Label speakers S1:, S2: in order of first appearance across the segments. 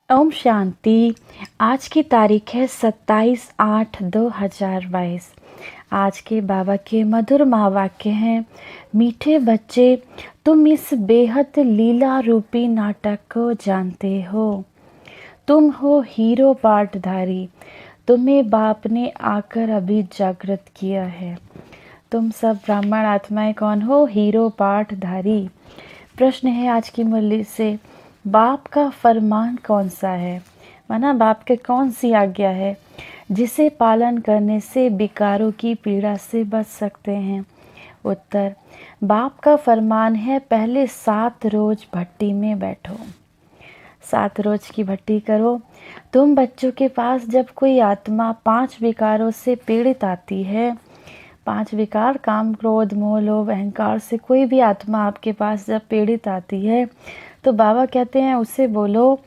S1: ओम शांति। आज की तारीख है 27/8/2022। आज के बाबा के मधुर महावाक्य हैं। मीठे बच्चे, तुम इस बेहद लीला रूपी नाटक को जानते हो। तुम हो हीरो पाठधारी। तुम्हें बाप ने आकर अभी जागृत किया है। तुम सब ब्राह्मण आत्माएं कौन हो? हीरो पाठधारी। प्रश्न है आज की मुरली से, बाप का फरमान कौन सा है? माना बाप के कौन सी आज्ञा है जिसे पालन करने से विकारों की पीड़ा से बच सकते हैं? उत्तर, बाप का फरमान है, पहले 7 रोज भट्टी में बैठो, 7 रोज की भट्टी करो। तुम बच्चों के पास जब कोई आत्मा 5 विकारों से पीड़ित आती है, 5 विकार काम क्रोध मोह लोभ अहंकार से कोई भी आत्मा आपके पास जब पीड़ित आती है, तो बाबा कहते हैं उसे बोलो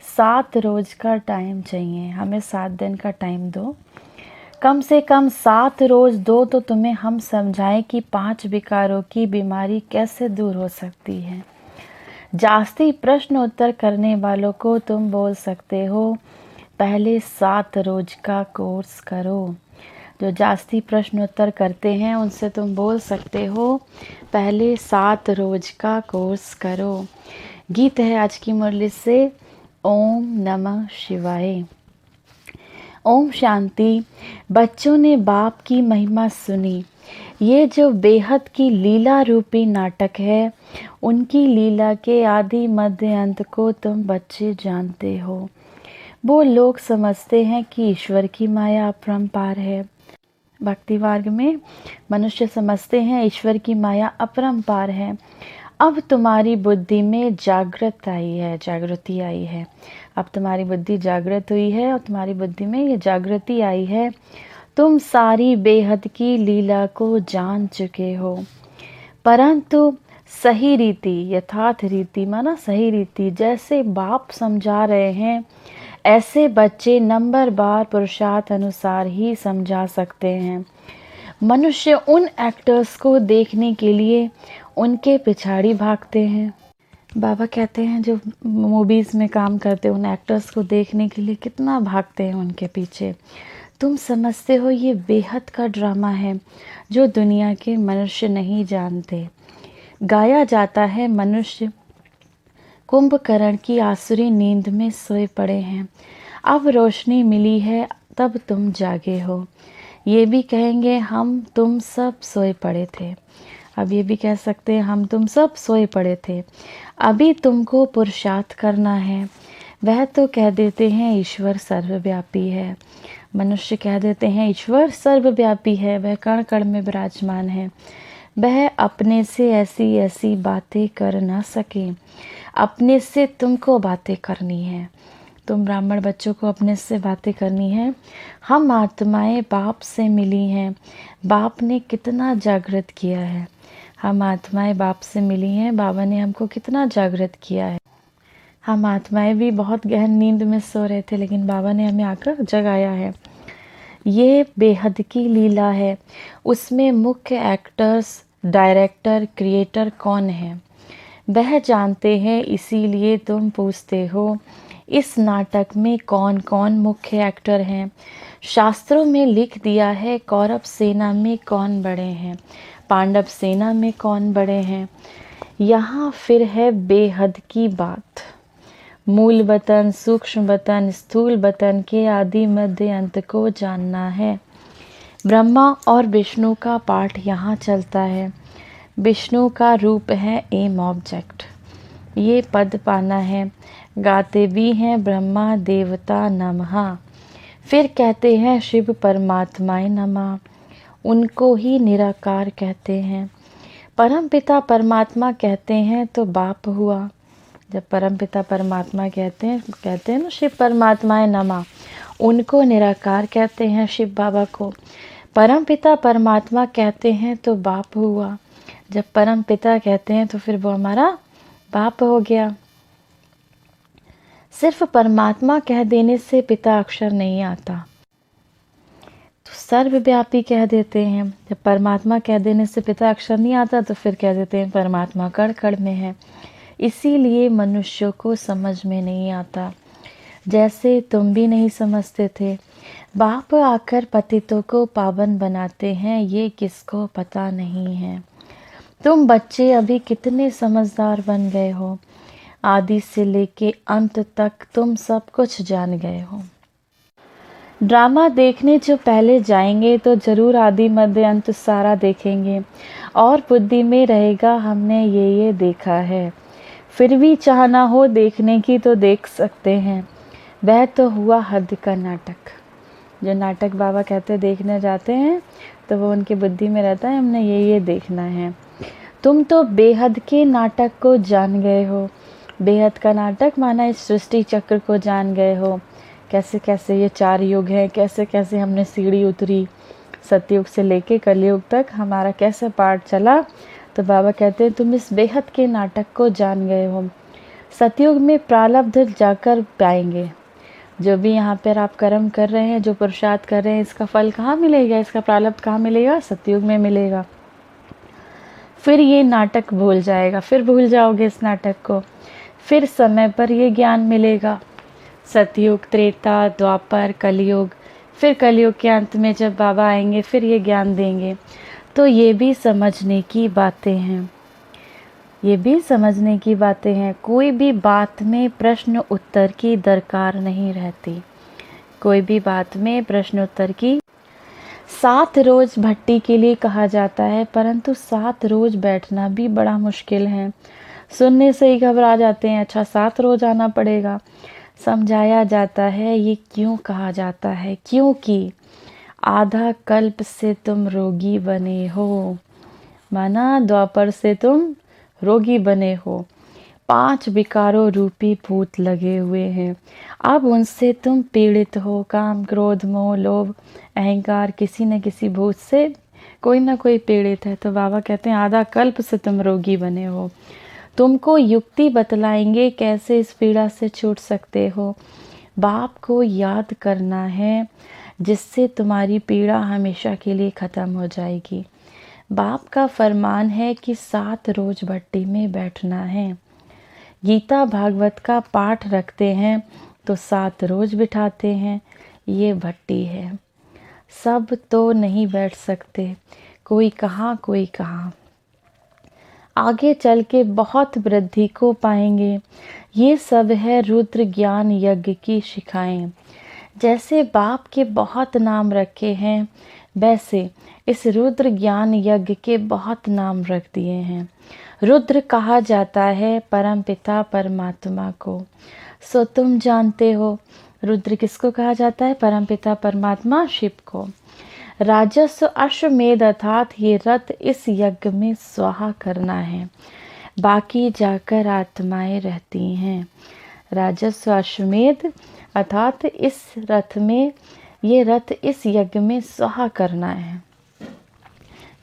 S1: 7 रोज का टाइम चाहिए, हमें 7 दिन का टाइम दो, कम से कम 7 रोज दो, तो तुम्हें हम समझाएं कि 5 विकारों की बीमारी कैसे दूर हो सकती है। जास्ती प्रश्न उत्तर करने वालों को तुम बोल सकते हो पहले 7 रोज का कोर्स करो। जो जास्ती प्रश्न उत्तर करते हैं उनसे तुम बोल सकते हो पहले 7 रोज का कोर्स करो। गीत है आज की मुरली से, ओम नमः शिवाय। ओम शांति। बच्चों ने बाप की महिमा सुनी। ये जो बेहद की लीला रूपी नाटक है, उनकी लीला के आदि मध्य अंत को तुम बच्चे जानते हो। वो लोग समझते हैं कि ईश्वर की माया अपरंपार है। भक्ति मार्ग में मनुष्य समझते हैं ईश्वर की माया अपरंपार है। अब तुम्हारी बुद्धि में जागृति आई है। अब तुम्हारी बुद्धि जागृत हुई है और तुम्हारी बुद्धि में ये जागृति आई है। तुम सारी बेहद की लीला को जान चुके हो, परंतु सही रीति, यथार्थ रीति माना सही रीति, जैसे बाप समझा रहे हैं ऐसे बच्चे नंबर बार पुरुषार्थ अनुसार ही समझा सकते हैं। मनुष्य उन एक्टर्स को देखने के लिए उनके पिछाड़ी भागते हैं। बाबा कहते हैं जो मूवीज़ में काम करते हैं उन एक्टर्स को देखने के लिए कितना भागते हैं उनके पीछे। तुम समझते हो ये बेहद का ड्रामा है जो दुनिया के मनुष्य नहीं जानते। गाया जाता है मनुष्य कुंभकर्ण की आसुरी नींद में सोए पड़े हैं, अब रोशनी मिली है तब तुम जागे हो। ये भी कहेंगे हम तुम सब सोए पड़े थे। अब ये भी कह सकते हैं हम तुम सब सोए पड़े थे, अभी तुमको पुरुषार्थ करना है। वह तो कह देते हैं ईश्वर सर्वव्यापी है। मनुष्य कह देते हैं ईश्वर सर्वव्यापी है, वह कण कण में विराजमान है, वह अपने से ऐसी ऐसी बातें कर ना सके। अपने से तुमको बातें करनी है। तुम ब्राह्मण बच्चों को अपने से बातें करनी है। हम आत्माएं बाप से मिली हैं, बाप ने कितना जागृत किया है। हम आत्माएं बाप से मिली हैं, बाबा ने हमको कितना जागृत किया है। हम आत्माएं भी बहुत गहन नींद में सो रहे थे, लेकिन बाबा ने हमें आकर जगाया है। ये बेहद की लीला है। उसमें मुख्य एक्टर्स, डायरेक्टर, क्रिएटर कौन है वह जानते हैं, इसीलिए तुम पूछते हो इस नाटक में कौन कौन मुख्य एक्टर हैं। शास्त्रों में लिख दिया है कौरव सेना में कौन बड़े हैं, पांडव सेना में कौन बड़े हैं। यहाँ फिर है बेहद की बात। मूल वतन, सूक्ष्म वतन, स्थूल वतन के आदि मध्य अंत को जानना है। ब्रह्मा और विष्णु का पाठ यहाँ चलता है। विष्णु का रूप है एम ऑब्जेक्ट, ये पद पाना है। गाते भी हैं ब्रह्मा देवता नमः, फिर कहते हैं शिव परमात्माए नमः, उनको ही निराकार कहते हैं। परम पिता परमात्मा कहते हैं तो बाप हुआ। जब परम पिता परमात्मा कहते हैं ना शिव परमात्माए नमः, उनको निराकार कहते हैं शिव बाबा को। परम पिता परमात्मा कहते हैं तो बाप हुआ। जब परम पिता कहते हैं तो फिर वो हमारा बाप हो गया। सिर्फ परमात्मा कह देने से पिता अक्षर नहीं आता, तो सर्वव्यापी कह देते हैं। जब परमात्मा कह देने से पिता अक्षर नहीं आता तो फिर कह देते हैं परमात्मा कण कण में है। इसीलिए मनुष्यों को समझ में नहीं आता। जैसे तुम भी नहीं समझते थे। बाप आकर पतितों को पावन बनाते हैं, ये किसको पता नहीं है। तुम बच्चे अभी कितने समझदार बन गए हो, आदि से लेके अंत तक तुम सब कुछ जान गए हो। ड्रामा देखने जो पहले जाएंगे तो ज़रूर आदि मध्य अंत सारा देखेंगे और बुद्धि में रहेगा हमने ये देखा है। फिर भी चाहना हो देखने की तो देख सकते हैं, वह तो हुआ हद का नाटक। जो नाटक बाबा कहते देखने जाते हैं तो वो उनकी बुद्धि में रहता है, हमने ये देखना है। तुम तो बेहद के नाटक को जान गए हो। बेहद का नाटक माना इस सृष्टि चक्र को जान गए हो, कैसे कैसे ये 4 युग हैं, कैसे कैसे हमने सीढ़ी उतरी, सतयुग से लेके कलयुग तक हमारा कैसे पाठ चला। तो बाबा कहते हैं तुम इस बेहद के नाटक को जान गए हो। सतयुग में प्रारब्ध जाकर पाएंगे। जो भी यहाँ पर आप कर्म कर रहे हैं, जो पुरुषार्थ कर रहे हैं, इसका फल कहाँ मिलेगा, इसका प्रारब्ध कहाँ मिलेगा, सतयुग में मिलेगा। फिर ये नाटक भूल जाएगा, फिर भूल जाओगे इस नाटक को, फिर समय पर ये ज्ञान मिलेगा। सतयुग, त्रेता, द्वापर, कलयुग, फिर कलयुग के अंत में जब बाबा आएंगे फिर ये ज्ञान देंगे। तो ये भी समझने की बातें हैं, ये भी समझने की बातें हैं। कोई भी बात में प्रश्न उत्तर की दरकार नहीं रहती, कोई भी बात में प्रश्न उत्तर की। 7 रोज भट्टी के लिए कहा जाता है, परंतु 7 रोज बैठना भी बड़ा मुश्किल है। सुनने से ही घबरा जाते हैं, अच्छा 7 रोज आना पड़ेगा। समझाया जाता है ये क्यों कहा जाता है, क्योंकि आधा कल्प से तुम रोगी बने हो, माना द्वापर से तुम रोगी बने हो। 5 विकारों रूपी भूत लगे हुए हैं, अब उनसे तुम पीड़ित हो। काम, क्रोध, मोह, लोभ, अहंकार, किसी न किसी भूत से कोई ना कोई पीड़ित है। तो बाबा कहते हैं आधा कल्प से तुम रोगी बने हो। तुमको युक्ति बतलाएंगे कैसे इस पीड़ा से छूट सकते हो। बाप को याद करना है, जिससे तुम्हारी पीड़ा हमेशा के लिए ख़त्म हो जाएगी। बाप का फरमान है कि 7 रोज भट्टी में बैठना है। गीता भागवत का पाठ रखते हैं तो 7 रोज बिठाते हैं, ये भट्टी है। सब तो नहीं बैठ सकते, कोई कहाँ कोई कहाँ। आगे चल के बहुत वृद्धि को पाएंगे। ये सब है रुद्र ज्ञान यज्ञ की शिखाएं। जैसे बाप के बहुत नाम रखे हैं, वैसे इस रुद्र ज्ञान यज्ञ के बहुत नाम रख दिए हैं। रुद्र कहा जाता है परम पिता परमात्मा को। सो तुम जानते हो रुद्र किसको कहा जाता है, परम पिता परमात्मा शिव को। राजस्व अश्वमेध अर्थात ये रथ इस यज्ञ में स्वाहा करना है, बाकी जाकर आत्माएं रहती हैं। राजस्व अश्वमेध अर्थात इस रथ में, ये रथ इस यज्ञ में स्वाहा करना है।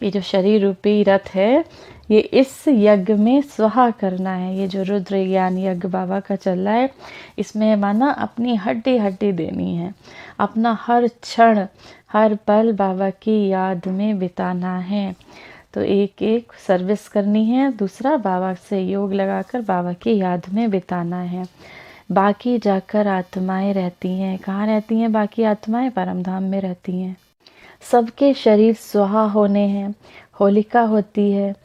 S1: ये जो शरीर रूपी रथ है ये इस यज्ञ में स्वाहा करना है। ये जो रुद्र ज्ञान यज्ञ बाबा का चल रहा है, इसमें माना अपनी हड्डी हड्डी देनी है, अपना हर क्षण हर पल बाबा की याद में बिताना है। तो एक एक सर्विस करनी है, दूसरा बाबा से योग लगाकर बाबा की याद में बिताना है। बाकी जाकर आत्माएं रहती हैं। कहाँ रहती हैं बाकी आत्माएं? परम धाम में रहती हैं। सबके शरीर स्वाहा होने हैं। होलिका होती है,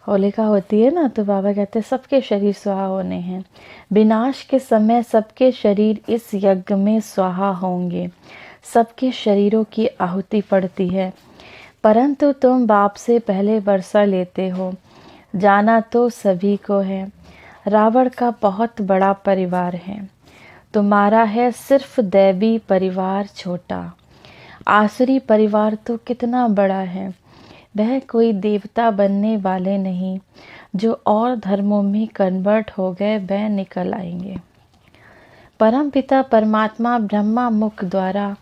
S1: होलिका होती है ना, तो बाबा कहते हैं सबके शरीर स्वाहा होने हैं। विनाश के समय सबके शरीर इस यज्ञ में स्वाहा होंगे। सबके शरीरों की आहुति पड़ती है, परंतु तुम बाप से पहले वर्षा लेते हो। जाना तो सभी को है, रावण का बहुत बड़ा परिवार है, तुम्हारा है सिर्फ दैवी परिवार छोटा। आसुरी परिवार तो कितना बड़ा है, वह कोई देवता बनने वाले नहीं। जो और धर्मों में कन्वर्ट हो गए वह निकल आएंगे। परम पिता परमात्मा ब्रह्मा मुख द्वारा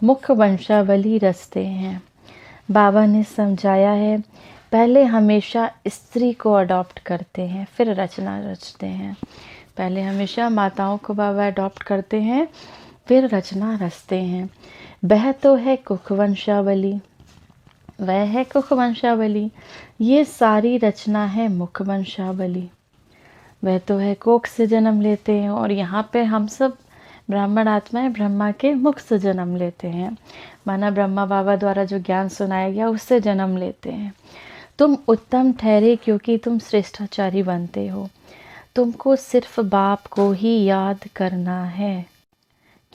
S1: मुख्य वंशावली रचते हैं। बाबा ने समझाया है, पहले हमेशा स्त्री को अडॉप्ट करते हैं, फिर रचना रचते हैं। पहले हमेशा माताओं को बाबा अडॉप्ट करते हैं, फिर रचना रचते हैं। वह तो है कुख वंशावली, वह है कुख वंशावली। ये सारी रचना है मुख वंशावली। वह तो है कोख से जन्म लेते हैं, और यहाँ पे हम सब ब्राह्मण आत्माएं ब्रह्मा के मुख से जन्म लेते हैं, माना ब्रह्मा बाबा द्वारा जो ज्ञान सुनाया गया उससे जन्म लेते हैं। तुम उत्तम ठहरे क्योंकि तुम श्रेष्ठाचारी बनते हो। तुमको सिर्फ बाप को ही याद करना है,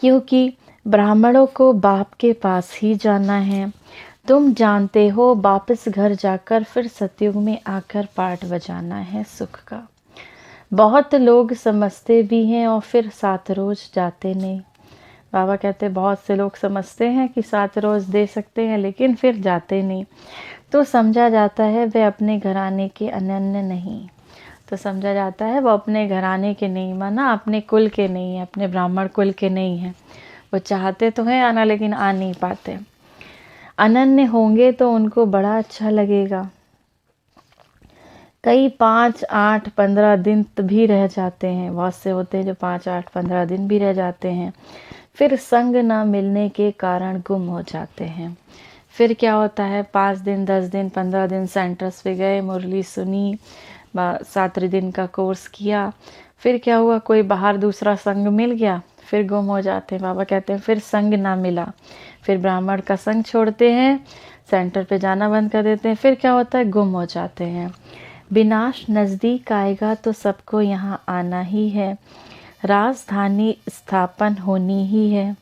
S1: क्योंकि ब्राह्मणों को बाप के पास ही जाना है। तुम जानते हो वापस घर जाकर फिर सतयुग में आकर पाठ बजाना है सुख का। बहुत लोग समझते भी हैं और फिर 7 रोज जाते नहीं। बाबा कहते बहुत से लोग समझते हैं कि 7 रोज दे सकते हैं लेकिन फिर जाते नहीं, तो समझा जाता है वे अपने घराने के अनन्य नहीं। तो समझा जाता है वो अपने घराने के नहीं, माना अपने कुल के नहीं है, अपने ब्राह्मण कुल के नहीं हैं। वो चाहते तो हैं आना लेकिन आ नहीं पाते। अनन्य होंगे तो उनको बड़ा अच्छा लगेगा। कई 5, 8, 15 दिन भी रह जाते हैं। बहुत से होते हैं जो 5, 8, 15 दिन भी रह जाते हैं, फिर संग ना मिलने के कारण गुम हो जाते हैं। फिर क्या होता है, 5 दिन, 10 दिन, 15 दिन सेंटर्स पे गए, मुरली सुनी, 7 दिन का कोर्स किया, फिर क्या हुआ, कोई बाहर दूसरा संग मिल गया, फिर गुम हो जाते हैं। बाबा कहते हैं फिर संग ना मिला, फिर ब्राह्मण का संग छोड़ते हैं, सेंटर पे जाना बंद कर देते हैं, फिर क्या होता है, गुम हो जाते हैं। विनाश नज़दीक आएगा तो सबको यहाँ आना ही है, राजधानी स्थापन होनी ही है।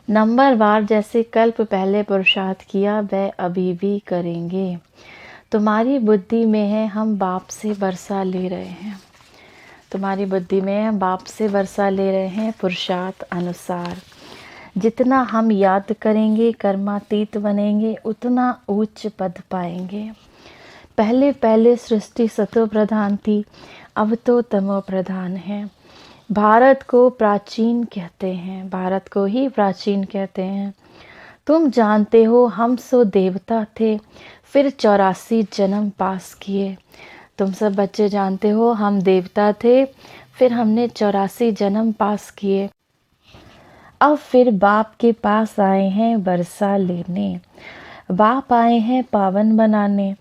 S1: नंबरवार जैसे कल्प पहले पुरुषार्थ किया वह अभी भी करेंगे। तुम्हारी बुद्धि में है हम बाप से वर्षा ले रहे हैं, तुम्हारी बुद्धि में हम बाप से वर्षा ले रहे हैं पुरुषार्थ अनुसार। जितना हम याद करेंगे कर्मातीत बनेंगे उतना उच्च पद पाएंगे। पहले पहले सृष्टि सतो प्रधान थी, अब तो तमो प्रधान है। भारत को प्राचीन कहते हैं, भारत को ही प्राचीन कहते हैं। तुम जानते हो हम सो देवता थे, फिर 84 जन्म पास किए। तुम सब बच्चे जानते हो हम देवता थे, फिर हमने 84 जन्म पास किए। अब फिर बाप के पास आए हैं वर्षा लेने। बाप आए हैं पावन बनाने,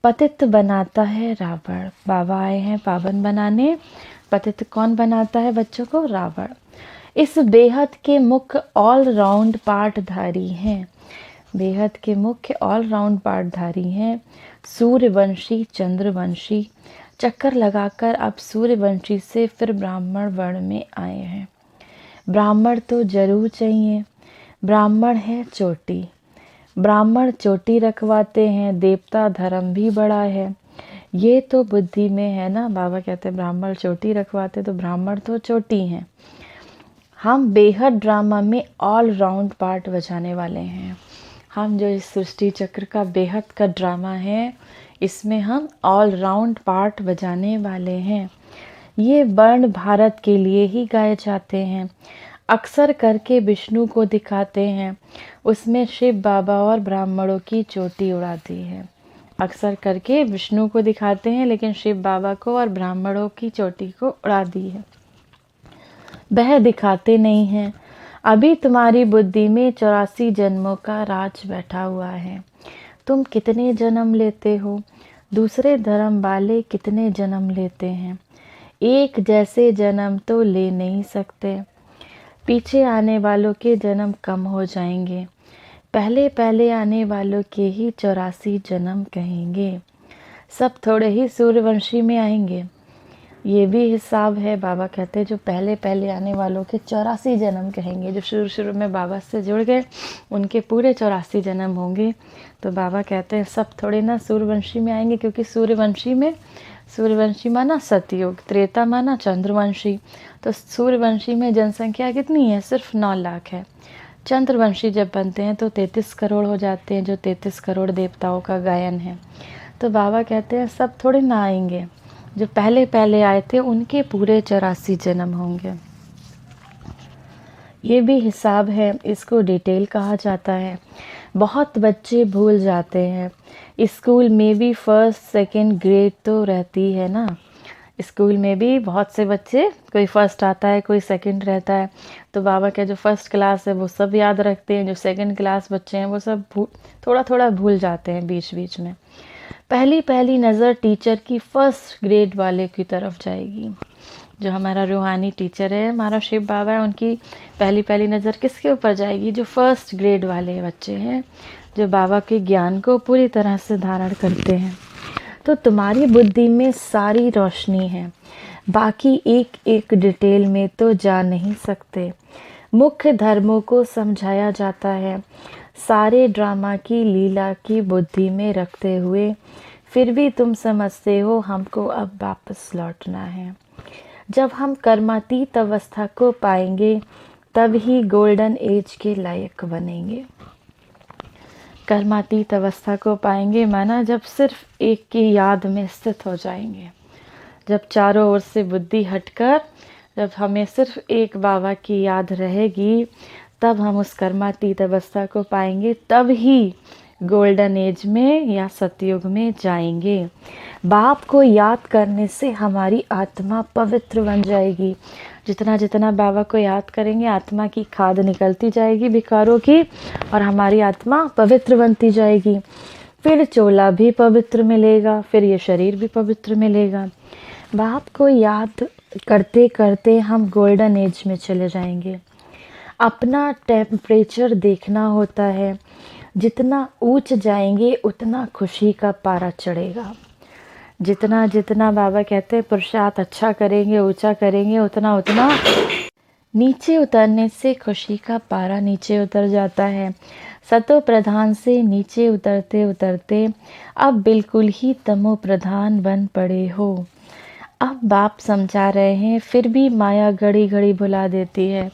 S1: पतित बनाता है रावण। बाबा आए हैं पावन बनाने, पतित कौन बनाता है बच्चों को, रावण। इस बेहद के मुख्य ऑलराउंड पाठधारी हैं, बेहद के मुख्य ऑलराउंड पाठधारी हैं। सूर्यवंशी चंद्रवंशी चक्कर लगाकर अब सूर्यवंशी से फिर ब्राह्मण वर्ण में आए हैं। ब्राह्मण तो जरूर चाहिए, ब्राह्मण है चोटी, ब्राह्मण चोटी रखवाते हैं, देवता धर्म भी बड़ा है। ये तो बुद्धि में है ना। बाबा कहते हैं ब्राह्मण चोटी रखवाते, तो ब्राह्मण तो चोटी हैं। हम बेहद ड्रामा में ऑल राउंड पार्ट बजाने वाले हैं। हम जो इस सृष्टि चक्र का बेहद का ड्रामा है, इसमें हम ऑल राउंड पार्ट बजाने वाले हैं। ये वर्ण भारत के लिए ही गाए जाते हैं। अक्सर करके विष्णु को दिखाते हैं, उसमें शिव बाबा और ब्राह्मणों की चोटी उड़ाती है। अक्सर करके विष्णु को दिखाते हैं लेकिन शिव बाबा को और ब्राह्मणों की चोटी को उड़ा दी है, वह दिखाते नहीं हैं। अभी तुम्हारी बुद्धि में 84 जन्मों का राज बैठा हुआ है। तुम कितने जन्म लेते हो, दूसरे धर्म वाले कितने जन्म लेते हैं, एक जैसे जन्म तो ले नहीं सकते। पीछे आने वालों के जन्म कम हो जाएंगे, पहले पहले आने वालों के ही 84 जन्म कहेंगे। सब थोड़े ही सूर्यवंशी में आएंगे, ये भी हिसाब है। बाबा कहते हैं जो पहले पहले आने वालों के 84 जन्म कहेंगे, जो शुरू शुरू में बाबा से जुड़ गए उनके पूरे 84 जन्म होंगे। तो बाबा कहते हैं सब थोड़े ना सूर्यवंशी में आएंगे, क्योंकि सूर्यवंशी माना सतयुग, त्रेता माना चंद्रवंशी। तो सूर्यवंशी में जनसंख्या कितनी है, सिर्फ 9 लाख है। चंद्रवंशी जब बनते हैं तो 33 करोड़ हो जाते हैं, जो 33 करोड़ देवताओं का गायन है। तो बाबा कहते हैं सब थोड़े ना आएंगे, जो पहले पहले आए थे उनके पूरे 84 जन्म होंगे। ये भी हिसाब है, इसको डिटेल कहा जाता है। बहुत बच्चे भूल जाते हैं। स्कूल में भी फर्स्ट सेकंड ग्रेड तो रहती है ना, स्कूल में भी बहुत से बच्चे, कोई फर्स्ट आता है कोई सेकंड रहता है। तो बाबा का जो फर्स्ट क्लास है वो सब याद रखते हैं, जो सेकंड क्लास बच्चे हैं वो सब थोड़ा थोड़ा भूल जाते हैं बीच बीच में। पहली पहली नज़र टीचर की फर्स्ट ग्रेड वाले की तरफ जाएगी, जो हमारा रूहानी टीचर है, हमारा शिव बाबा है, उनकी पहली पहली नज़र किसके ऊपर जाएगी? जो फर्स्ट ग्रेड वाले बच्चे हैं, जो बाबा के ज्ञान को पूरी तरह से धारण करते हैं। तो तुम्हारी बुद्धि में सारी रोशनी है, बाकी एक एक डिटेल में तो जा नहीं सकते। मुख्य धर्मों को समझाया जाता है, सारे ड्रामा की लीला की बुद्धि में रखते हुए, फिर भी तुम समझते हो हमको अब वापस लौटना है। जब हम कर्मातीत अवस्था को पाएंगे तब ही गोल्डन एज के लायक बनेंगे। कर्मातीत अवस्था को पाएंगे माना जब सिर्फ एक की याद में स्थित हो जाएंगे, जब चारों ओर से बुद्धि हटकर जब हमें सिर्फ एक बाबा की याद रहेगी, तब हम उस कर्मातीत अवस्था को पाएंगे, तब ही गोल्डन एज में या सतयुग में जाएंगे। बाप को याद करने से हमारी आत्मा पवित्र बन जाएगी। जितना जितना बाबा को याद करेंगे, आत्मा की खाद निकलती जाएगी विकारों की, और हमारी आत्मा पवित्र बनती जाएगी। फिर चोला भी पवित्र मिलेगा, फिर ये शरीर भी पवित्र मिलेगा। बाप को याद करते करते हम गोल्डन एज में चले जाएंगे। अपना टेम्परेचर देखना होता है, जितना ऊंच जाएंगे उतना खुशी का पारा चढ़ेगा। जितना जितना बाबा कहते हैं पुरुषार्थ अच्छा करेंगे, ऊंचा करेंगे, उतना उतना नीचे उतरने से खुशी का पारा नीचे उतर जाता है। सतो प्रधान से नीचे उतरते उतरते अब बिल्कुल ही तमो प्रधान बन पड़े हो। अब बाप समझा रहे हैं, फिर भी माया घड़ी घड़ी भुला देती है।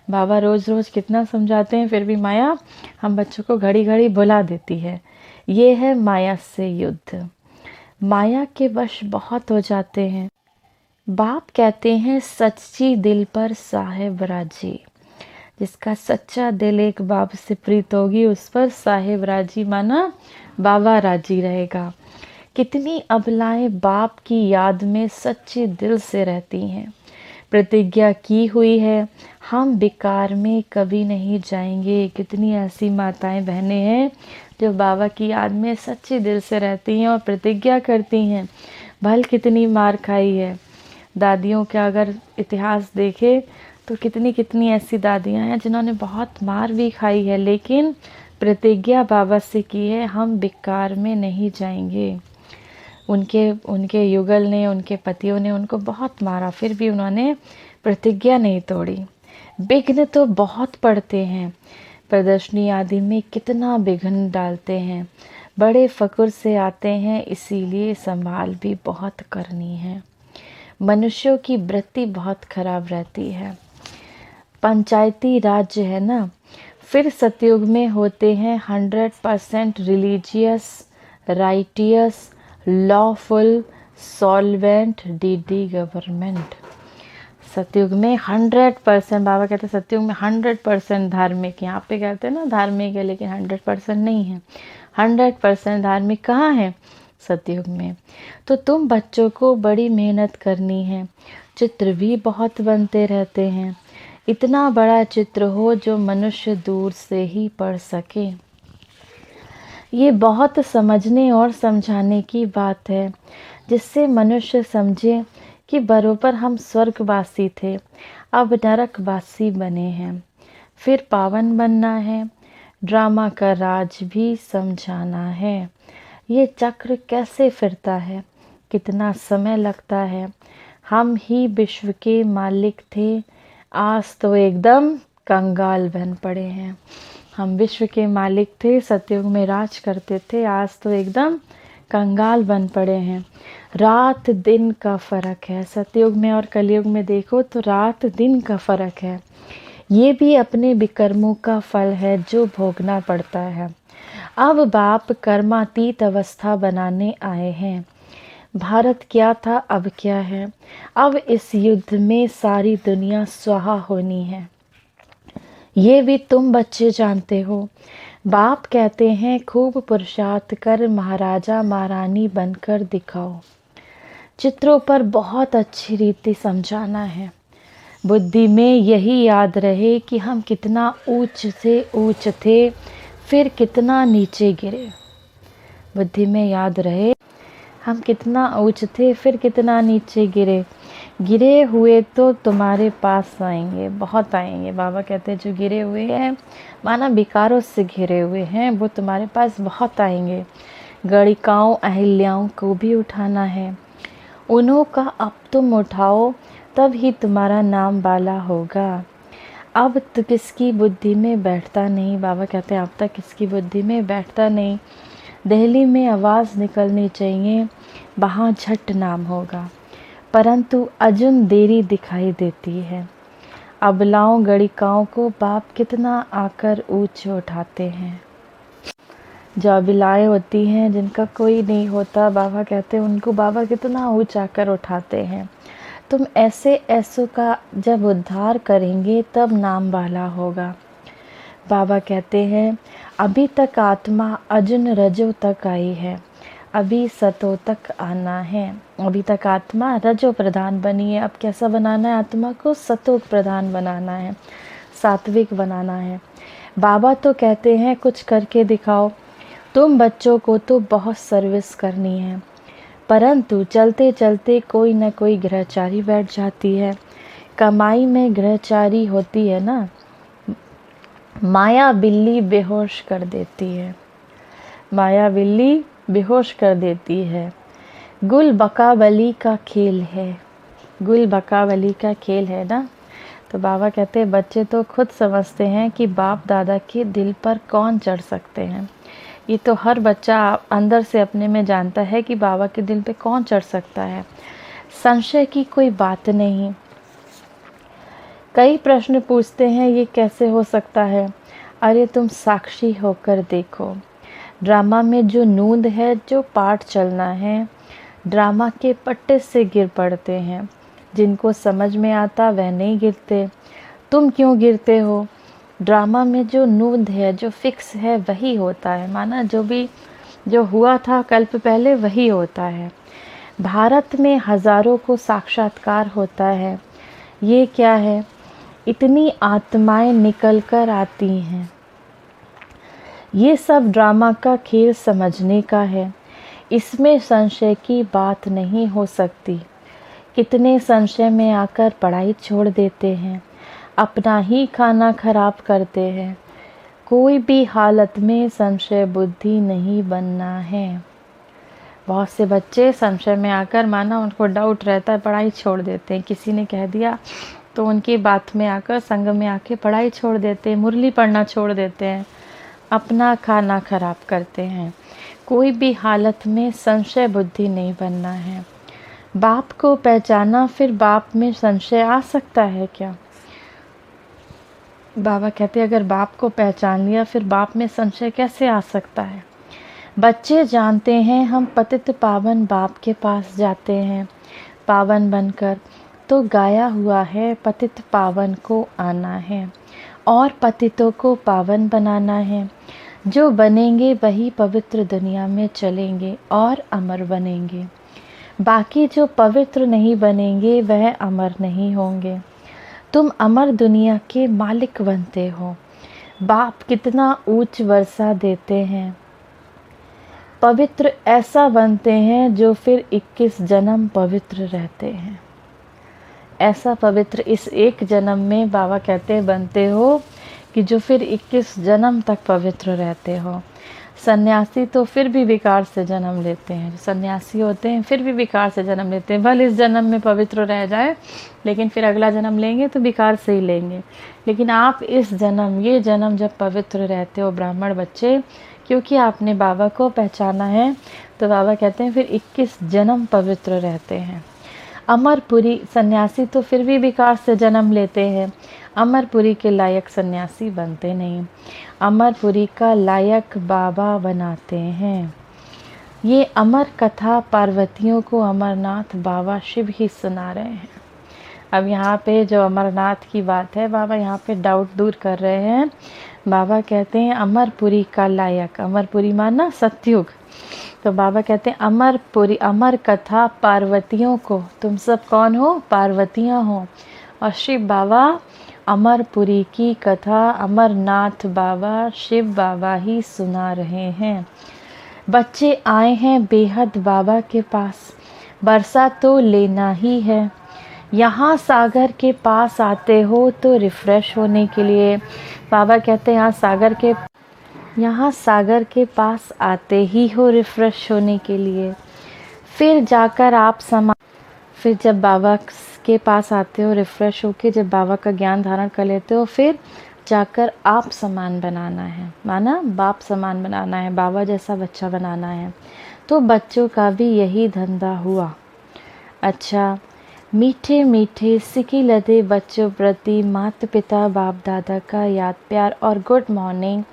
S1: बाबा रोज़ रोज़ कितना समझाते हैं, फिर भी माया हम बच्चों को घड़ी घड़ी भुला देती है। ये है माया से युद्ध। माया के वश बहुत हो जाते हैं। बाप कहते हैं सच्ची दिल पर साहेब राजी। जिसका सच्चा दिल एक बाप से प्रीत होगी, उस पर साहेब राजी माना बाबा राजी रहेगा। कितनी अबलाएं बाप की याद में सच्चे दिल से रहती हैं। प्रतिज्ञा की हुई है हम विकार में कभी नहीं जाएंगे। कितनी ऐसी माताएं बहनें हैं जो बाबा की याद में सच्चे दिल से रहती हैं और प्रतिज्ञा करती हैं। भल कितनी मार खाई है दादियों का अगर इतिहास देखे तो कितनी कितनी ऐसी दादियां हैं जिन्होंने बहुत मार भी खाई है, लेकिन प्रतिज्ञा बाबा से की है हम विकार में नहीं जाएंगे। उनके युगल ने, उनके पतियों ने उनको बहुत मारा, फिर भी उन्होंने प्रतिज्ञा नहीं तोड़ी। विघ्न तो बहुत पड़ते हैं, प्रदर्शनी आदि में कितना विघ्न डालते हैं। बड़े फकुर से आते हैं, इसीलिए संभाल भी बहुत करनी है। मनुष्यों की वृत्ति बहुत खराब रहती है। पंचायती राज्य है ना, फिर सतयुग में होते हैं 100% religious, righteous, lawful, solvent DD government. सतयुग में 100%, बाबा कहते हैं सतयुग में 100% धार्मिक। यहाँ पे कहते हैं ना धार्मिक है, लेकिन 100% नहीं है। 100% धार्मिक कहाँ है? सतयुग में। तो तुम बच्चों को बड़ी मेहनत करनी है। चित्र भी बहुत बनते रहते हैं। इतना बड़ा चित्र हो जो मनुष्य दूर से ही पढ़ सके। ये बहुत समझने और समझाने की बात है, जिससे मनुष्य समझे कि बरोबर हम स्वर्गवासी थे, अब नरकवासी बने हैं, फिर पावन बनना है। ड्रामा का राज भी समझाना है। ये चक्र कैसे फिरता है, कितना समय लगता है। हम ही विश्व के मालिक थे, आज तो एकदम कंगाल बन पड़े हैं। हम विश्व के मालिक थे, सतयुग में राज करते थे, आज तो एकदम कंगाल बन पड़े हैं। रात दिन का फ़र्क है। सतयुग में और कलयुग में देखो तो रात दिन का फ़र्क है। ये भी अपने विकर्मों का फल है जो भोगना पड़ता है। अब बाप कर्मातीत अवस्था बनाने आए हैं। भारत क्या था, अब क्या है। अब इस युद्ध में सारी दुनिया स्वाहा होनी है। ये भी तुम बच्चे जानते हो। बाप कहते हैं खूब पुरुषार्थ कर महाराजा महारानी बनकर दिखाओ। चित्रों पर बहुत अच्छी रीति समझाना है। बुद्धि में यही याद रहे कि हम कितना ऊंच से ऊंच थे, फिर कितना नीचे गिरे। बुद्धि में याद रहे हम कितना ऊंच थे, फिर कितना नीचे गिरे। गिरे हुए तो तुम्हारे पास आएंगे, बहुत आएंगे। बाबा कहते हैं जो गिरे हुए हैं, माना विकारों से घिरे हुए हैं, वो तुम्हारे पास बहुत आएंगे। गणिकाओं अहिल्याओं को भी उठाना है, उन्हों का अब तुम उठाओ, तब ही तुम्हारा नाम बाला होगा। अब तो किसकी बुद्धि में बैठता नहीं, बाबा कहते हैं अब तक किसकी बुद्धि में बैठता नहीं। दिल्ली में आवाज़ निकलनी चाहिए, वहाँ झट नाम होगा, परंतु अजुन देरी दिखाई देती है। अबलाओं गणिकाओं को बाप कितना आकर ऊंचे उठाते हैं। जो अबलाएँ होती हैं, जिनका कोई नहीं होता, बाबा कहते हैं उनको बाबा कितना ऊंचा कर उठाते हैं। तुम ऐसे ऐसों का जब उद्धार करेंगे तब नाम वाला होगा। बाबा कहते हैं अभी तक आत्मा अजुन रजो तक आई है, अभी सतो तक आना है। अभी तक आत्मा रजो प्रधान बनी है, अब कैसा बनाना है आत्मा को? सतो प्रधान बनाना है, सात्विक बनाना है। बाबा तो कहते हैं कुछ करके दिखाओ। तुम बच्चों को तो बहुत सर्विस करनी है, परंतु चलते चलते कोई न कोई गृहचारी बैठ जाती है। कमाई में गृहचारी होती है ना, माया बिल्ली बेहोश कर देती है, माया बिल्ली बेहोश कर देती है। गुल बकावली का खेल है, गुल बकावली का खेल है ना। तो बाबा कहते हैं बच्चे तो खुद समझते हैं कि बाप दादा के दिल पर कौन चढ़ सकते हैं। ये तो हर बच्चा अंदर से अपने में जानता है कि बाबा के दिल पे कौन चढ़ सकता है, संशय की कोई बात नहीं। कई प्रश्न पूछते हैं ये कैसे हो सकता है? अरे तुम साक्षी होकर देखो। ड्रामा में जो नूंद है, जो पाठ चलना है, ड्रामा के पट्टे से गिर पड़ते हैं। जिनको समझ में आता वह नहीं गिरते। तुम क्यों गिरते हो? ड्रामा में जो नूंद है, जो फिक्स है, वही होता है। माना जो हुआ था कल्प पहले वही होता है। भारत में हजारों को साक्षात्कार होता है। ये क्या है? इतनी आत्माएं निकल कर आती हैं। ये सब ड्रामा का खेल समझने का है, इसमें संशय की बात नहीं हो सकती। कितने संशय में आकर पढ़ाई छोड़ देते हैं, अपना ही खाना खराब करते हैं। कोई भी हालत में संशय बुद्धि नहीं बनना है। बहुत से बच्चे संशय में आकर, माना उनको डाउट रहता है, पढ़ाई छोड़ देते हैं। किसी ने कह दिया तो उनकी बात में आकर, संग में आके पढ़ाई छोड़ देते हैं, मुरली पढ़ना छोड़ देते हैं, अपना खाना खराब करते हैं। कोई भी हालत में संशय बुद्धि नहीं बनना है। बाप को पहचाना, फिर बाप में संशय आ सकता है क्या? बाबा कहते हैं अगर बाप को पहचान लिया फिर बाप में संशय कैसे आ सकता है? बच्चे जानते हैं हम पतित पावन बाप के पास जाते हैं पावन बनकर, तो गाया हुआ है पतित पावन को आना है और पतितों को पावन बनाना है। जो बनेंगे वही पवित्र दुनिया में चलेंगे और अमर बनेंगे। बाकी जो पवित्र नहीं बनेंगे वह अमर नहीं होंगे। तुम अमर दुनिया के मालिक बनते हो। बाप कितना ऊंच वर्षा देते हैं। पवित्र ऐसा बनते हैं जो फिर 21 जन्म पवित्र रहते हैं। ऐसा पवित्र इस एक जन्म में बाबा कहते हैं बनते हो कि जो फिर 21 जन्म तक पवित्र रहते हो। सन्यासी तो फिर भी विकार से जन्म लेते हैं, सन्यासी होते हैं फिर भी विकार से जन्म लेते हैं। भले इस जन्म में पवित्र रह जाए, लेकिन फिर अगला जन्म लेंगे तो विकार से ही लेंगे। लेकिन आप इस जन्म, ये जन्म जब पवित्र रहते हो ब्राह्मण बच्चे, क्योंकि आपने बाबा को पहचाना है, तो बाबा कहते हैं फिर 21 जन्म पवित्र रहते हैं। अमरपुरी सन्यासी तो फिर भी विकार से जन्म लेते हैं, अमरपुरी के लायक सन्यासी बनते नहीं। अमरपुरी का लायक बाबा बनाते हैं। ये अमर कथा पार्वतियों को अमरनाथ बाबा शिव ही सुना रहे हैं। अब यहाँ पे जो अमरनाथ की बात है, बाबा यहाँ पे डाउट दूर कर रहे हैं। बाबा कहते हैं अमरपुरी का लायक, अमरपुरी माना सतयुग। तो बाबा कहते हैं अमरपुरी, अमर कथा पार्वतियों को, तुम सब कौन हो? पार्वतियाँ हो। और शिव बाबा अमरपुरी की कथा अमरनाथ बाबा शिव बाबा ही सुना रहे हैं। बच्चे आए हैं बेहद बाबा के पास, बरसा तो लेना ही है। यहाँ सागर के पास आते हो तो रिफ़्रेश होने के लिए। बाबा कहते हैं यहाँ सागर के पास आते ही हो रिफ़्रेश होने के लिए। फिर जाकर फिर जब बाबा के पास आते हो रिफ़्रेश होके, जब बाबा का ज्ञान धारण कर लेते हो, फिर जाकर आप समान बनाना है, माना बाप समान बनाना है, बाबा जैसा बच्चा बनाना है। तो बच्चों का भी यही धंधा हुआ। अच्छा, मीठे मीठे सिकी लदे बच्चों प्रति माता पिता बाप दादा का याद प्यार और गुड मॉर्निंग।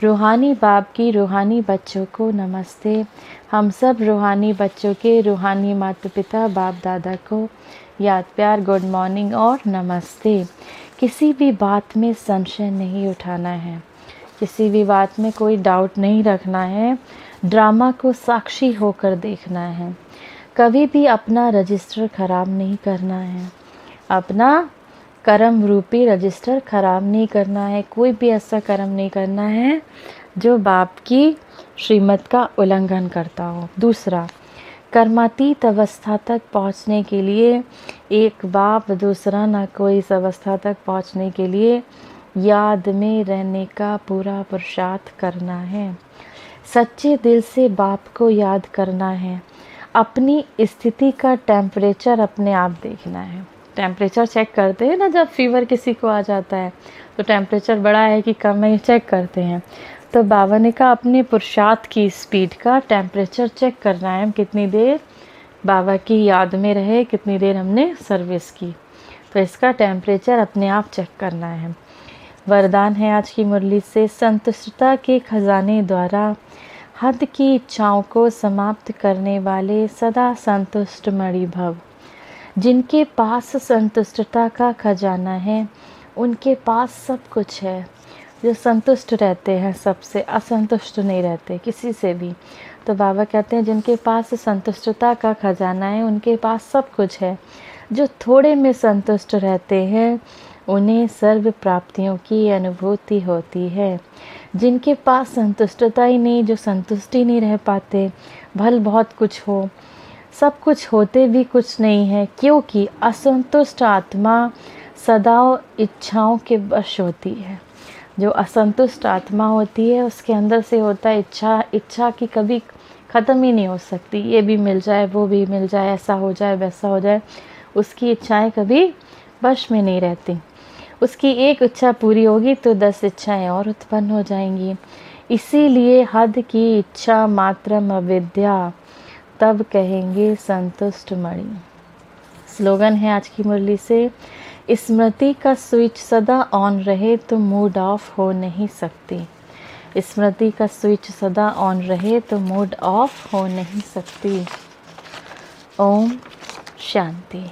S1: रूहानी बाप की रूहानी बच्चों को नमस्ते। हम सब रूहानी बच्चों के रूहानी माता पिता बाप दादा को याद प्यार, गुड मॉर्निंग और नमस्ते। किसी भी बात में संशय नहीं उठाना है, किसी भी बात में कोई डाउट नहीं रखना है। ड्रामा को साक्षी होकर देखना है। कभी भी अपना रजिस्टर ख़राब नहीं करना है, अपना कर्म रूपी रजिस्टर ख़राब नहीं करना है। कोई भी ऐसा कर्म नहीं करना है जो बाप की श्रीमत का उल्लंघन करता हो। दूसरा, कर्मातीत अवस्था तक पहुंचने के लिए एक बाप दूसरा ना कोई इस अवस्था तक पहुंचने के लिए याद में रहने का पूरा पुरुषार्थ करना है। सच्चे दिल से बाप को याद करना है। अपनी स्थिति का टेम्परेचर अपने आप देखना है। टेम्परेचर चेक करते हैं ना, जब फीवर किसी को आ जाता है तो टेम्परेचर बढ़ा है कि कम है चेक करते हैं। तो बाबा ने कहा अपने पुरुषार्थ की स्पीड का टेम्परेचर चेक करना है। हम कितनी देर बाबा की याद में रहे, कितनी देर हमने सर्विस की, तो इसका टेम्परेचर अपने आप चेक करना है। वरदान है आज की मुरली से, संतुष्टता के खजाने द्वारा हद की इच्छाओं को समाप्त करने वाले सदा संतुष्ट मणि भव। जिनके पास संतुष्टता का खजाना है उनके पास सब कुछ है। जो संतुष्ट रहते हैं सबसे, असंतुष्ट नहीं रहते किसी से भी। तो बाबा कहते हैं जिनके पास संतुष्टता का खजाना है उनके पास सब कुछ है। जो थोड़े में संतुष्ट रहते हैं उन्हें सर्व प्राप्तियों की अनुभूति होती है। जिनके पास संतुष्टता ही नहीं, जो संतुष्टि नहीं रह पाते, भल बहुत कुछ हो, सब कुछ होते भी कुछ नहीं है, क्योंकि असंतुष्ट आत्मा सदा इच्छाओं के वश होती है। जो असंतुष्ट आत्मा होती है उसके अंदर से होता है इच्छा की कभी ख़त्म ही नहीं हो सकती। ये भी मिल जाए, वो भी मिल जाए, ऐसा हो जाए, वैसा हो जाए, उसकी इच्छाएं कभी वश में नहीं रहती। उसकी एक इच्छा पूरी होगी तो 10 इच्छाएं और उत्पन्न हो जाएंगी। इसीलिए हद की इच्छा मात्रम अविद्या, तब कहेंगे संतुष्ट मणि। स्लोगन है आज की मुरली से, स्मृति का स्विच सदा ऑन रहे तो मूड ऑफ हो नहीं सकती। स्मृति का स्विच सदा ऑन रहे तो मूड ऑफ हो नहीं सकती। ओम शांति।